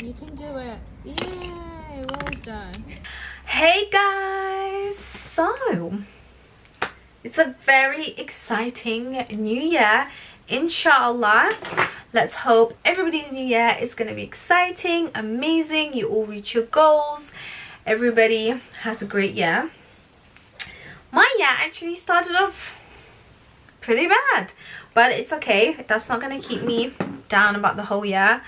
You can do it. Yay, well done. Hey guys, so it's a very exciting new year, inshallah. Let's hope everybody's new year is going to be exciting, amazing, you all reach your goals, everybody has a great year. My year actually started off pretty bad, but it's okay. That's not going to keep me down about the whole year.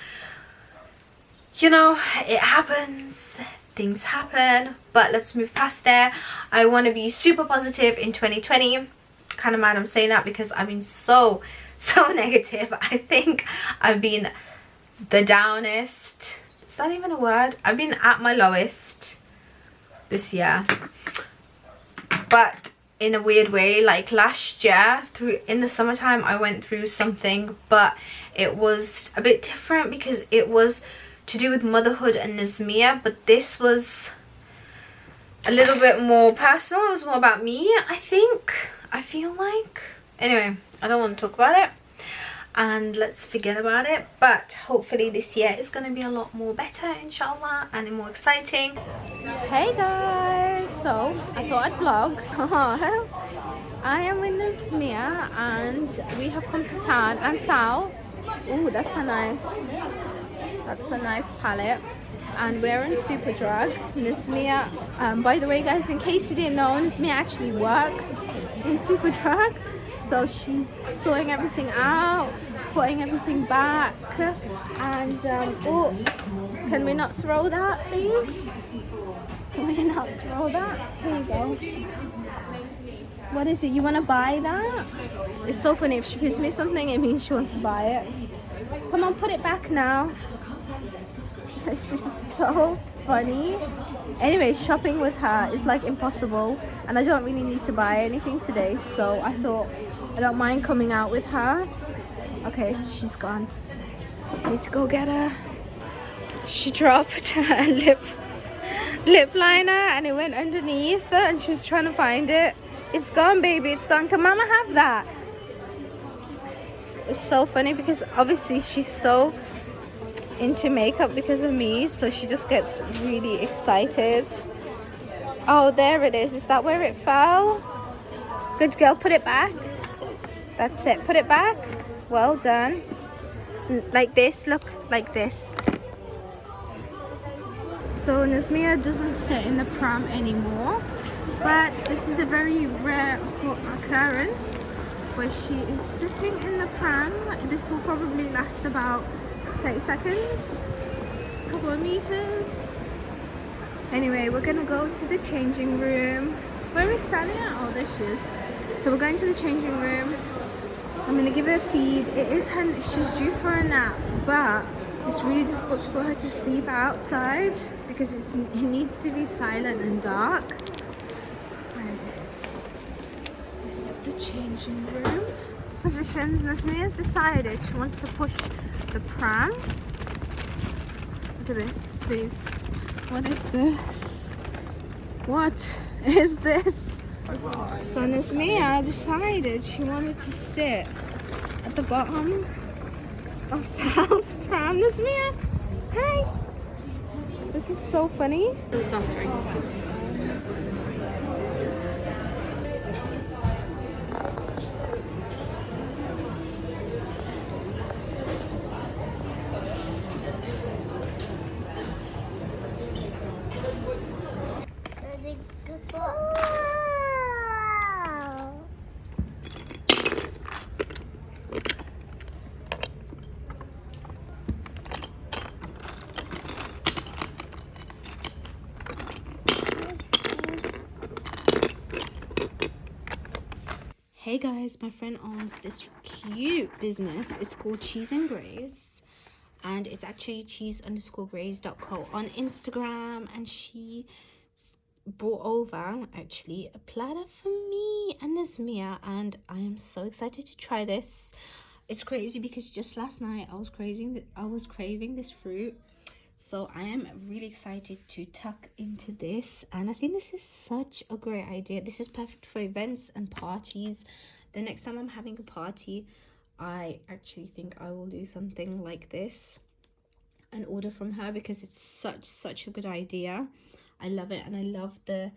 You know, it happens, things happen, but let's move past there. I want to be super positive in 2020. Kind of mad I'm saying that because I've been so negative. I think I've been the downest. Is that even a word? I've been at my lowest this year, but in a weird way. Like last year, in the summertime, I went through something, but it was a bit different because it was to do with motherhood and Nazmiya, but this was a little bit more personal. It was more about me, I feel like. Anyway, I don't want to talk about it and let's forget about it, but hopefully this year is going to be a lot more better, inshallah, and more exciting. Hey guys, so I thought I'd vlog. I am with Nazmiya and we have come to town, and Sal, ooh, that's a nice palette, and we're in Superdrug. Nazmiya, by the way guys, in case you didn't know, Nazmiya actually works in Superdrug, so she's sorting everything out, putting everything back, and oh, can we not throw that please? Can we not throw that? Here you go. What is it? You want to buy that? It's so funny. If she gives me something, it means she wants to buy it. Come on, put it back now. She's so funny. Anyway, shopping with her is like impossible, and I don't really need to buy anything today, so I thought I don't mind coming out with her. Okay, she's gone. Need to go get her. She dropped her lip liner and it went underneath and she's trying to find it. It's gone, baby, it's gone. Can mama have that? It's so funny because obviously she's so into makeup because of me, so she just gets really excited. Oh, there it is. Is that where it fell? Good girl, put it back. That's it, put it back. Well done. Like this, look, like this. So Nazmiya doesn't sit in the pram anymore, but this is a very rare occurrence where she is sitting in the pram. This will probably last about 30 seconds, a couple of meters. Anyway, we're gonna go to the changing room. Where is Sally at? Oh, there she is. So we're going to the changing room. I'm gonna give her a feed. She's due for a nap, but it's really difficult to put her to sleep outside because it needs to be silent and dark. Right. So this is the changing room. Positions. Nazmiya's decided she wants to push the pram. Look at this, please. What is this? What is this? So Nazmiya decided she wanted to sit at the bottom of Sal's pram. Nazmiya, hi. This is so funny. Soft drink. Hey guys, my friend owns this cute business. It's called Cheese and Graze, and it's actually cheese_graze.co on Instagram, and she brought over actually a platter for me and Nazmiya, and I am so excited to try this. It's crazy because just last night I was craving this fruit. So I am really excited to tuck into this, and I think this is such a great idea. This is perfect for events and parties. The next time I'm having a party, I actually think I will do something like this. and order from her, because it's such a good idea. I love it, and I love the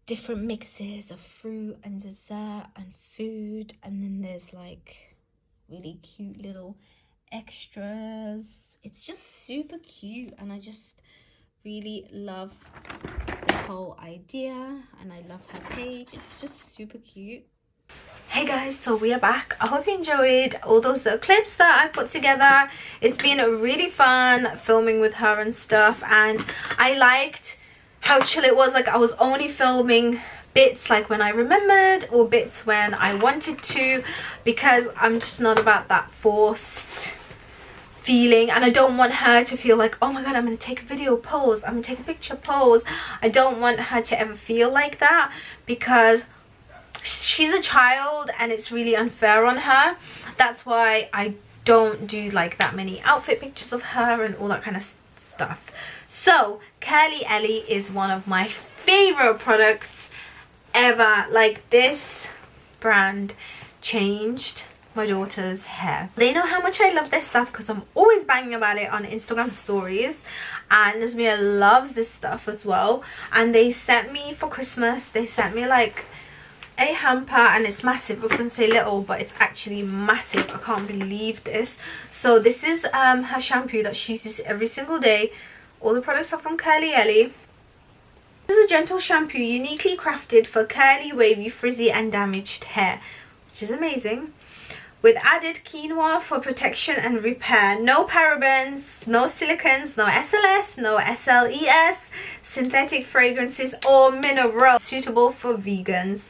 different mixes of fruit and dessert and food, and then there's like really cute little extras. It's just super cute, and I just really love the whole idea, and I love her page. It's just super cute. Hey guys, so we are back. I hope you enjoyed all those little clips that I put together. It's been really fun filming with her and stuff, and I liked how chill it was. Like, I was only filming bits like when I remembered or bits when I wanted to, because I'm just not about that forced feeling, and I don't want her to feel like, oh my god, I'm gonna take a video pose, I'm gonna take a picture pose. I don't want her to ever feel like that, because she's a child and it's really unfair on her. That's why I don't do like that many outfit pictures of her and all that kind of stuff. So Curly Ellie is one of my favorite products ever. Like, this brand changed my daughter's hair. They know how much I love this stuff because I'm always banging about it on Instagram stories, and Nasmia loves this stuff as well. And they sent me for Christmas, they sent me like a hamper, and it's massive. I was gonna say little, but it's actually massive. I can't believe this. So this is her shampoo that she uses every single day. All the products are from Curly Ellie. This is a gentle shampoo uniquely crafted for curly, wavy, frizzy and damaged hair, which is amazing. With added quinoa for protection and repair. No parabens, no silicons, no SLS, no SLES, synthetic fragrances or minerals. Suitable for vegans.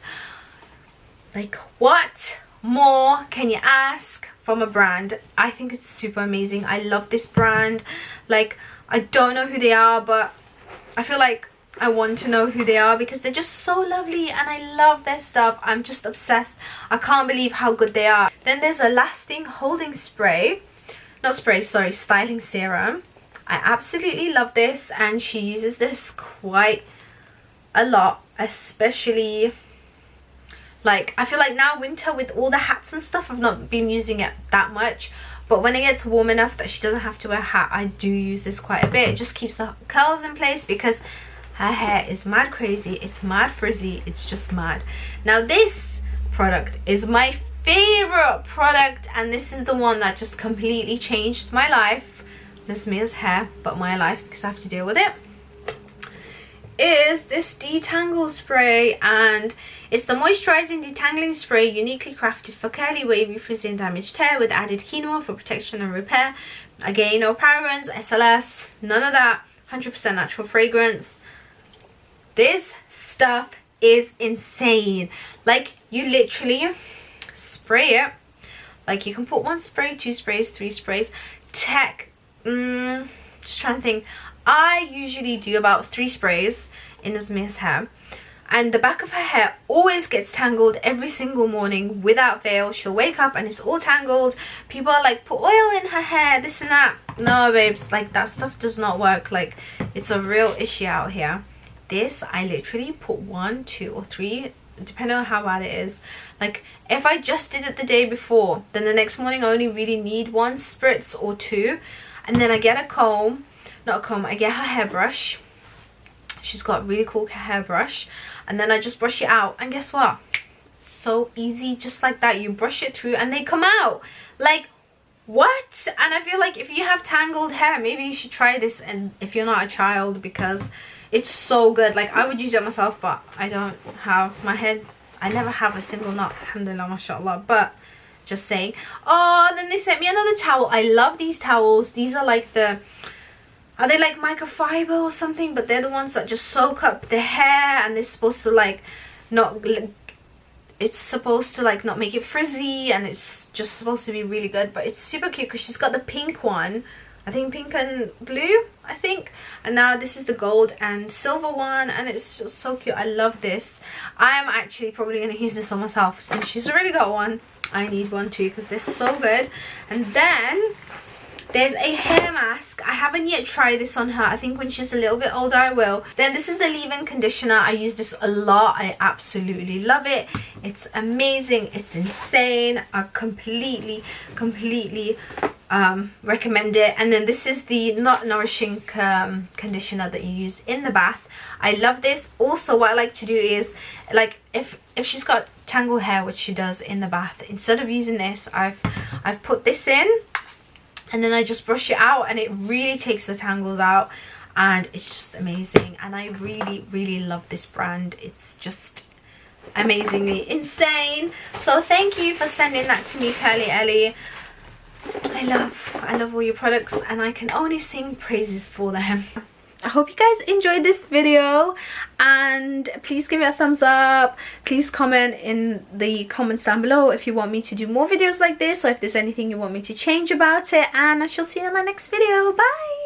Like, what more can you ask from a brand? I think it's super amazing. I love this brand. Like, I don't know who they are, but I feel like I want to know who they are because they're just so lovely and I love their stuff. I'm just obsessed. I can't believe how good they are. Then there's a lasting holding spray. Not spray, sorry, styling serum. I absolutely love this, and she uses this quite a lot, especially like, I feel like now winter with all the hats and stuff, I've not been using it that much, but when it gets warm enough that she doesn't have to wear a hat, I do use this quite a bit. It just keeps the curls in place because her hair is mad crazy, it's mad frizzy, it's just mad. Now this product is my favorite product, and this is the one that just completely changed my life. This Mia's hair, but my life, because I have to deal with it. Is this detangle spray, and it's the moisturizing detangling spray uniquely crafted for curly, wavy, frizzy and damaged hair with added quinoa for protection and repair. Again, no parabens, SLS, none of that. 100% natural fragrance. This stuff is insane. Like, you literally spray it. Like, you can put 1 spray, 2 sprays, 3 sprays. Just trying to think. I usually do about 3 sprays in Nasmia's hair, and the back of her hair always gets tangled every single morning without fail. She'll wake up and it's all tangled. People are like, put oil in her hair, this and that. No babes, like, that stuff does not work. Like, it's a real issue out here. This, I literally put 1, 2 or 3, depending on how bad it is. Like, if I just did it the day before, then the next morning I only really need 1 spritz or 2, and then I get a comb. Not a comb, I get her hairbrush. She's got a really cool hairbrush, and then I just brush it out, and guess what? So easy, just like that. You brush it through and they come out. Like, what? And I feel like if you have tangled hair, maybe you should try this, and if you're not a child, because it's so good. Like, I would use it myself, but I don't have my head, I never have a single knot, alhamdulillah, mashallah. But just saying. Oh, then they sent me another towel. I love these towels. These are like the, are they like microfiber or something? But they're the ones that just soak up the hair, and they're supposed to like not, it's supposed to like not make it frizzy, and it's just supposed to be really good. But it's super cute because she's got the pink one, I think pink and blue, I think, and now this is the gold and silver one, and it's just so cute. I love this. I am actually probably going to use this on myself since she's already got one. I need one too because they're so good. And then there's a hair mask. I haven't yet tried this on her. I think when she's a little bit older I will. Then this is the leave-in conditioner. I use this a lot. I absolutely love it. It's amazing. It's insane. I completely recommend it. And then this is the not nourishing conditioner that you use in the bath. I love this. Also, what I like to do is, like, if she's got tangled hair, which she does in the bath, instead of using this, I've put this in, and then I just brush it out, and it really takes the tangles out, and it's just amazing. And I really love this brand. It's just amazingly insane. So thank you for sending that to me, Curly Ellie. I love all your products, and I can only sing praises for them. I hope you guys enjoyed this video, and please give it a thumbs up. Please comment in the comments down below if you want me to do more videos like this, or if there's anything you want me to change about it, and I shall see you in my next video. Bye.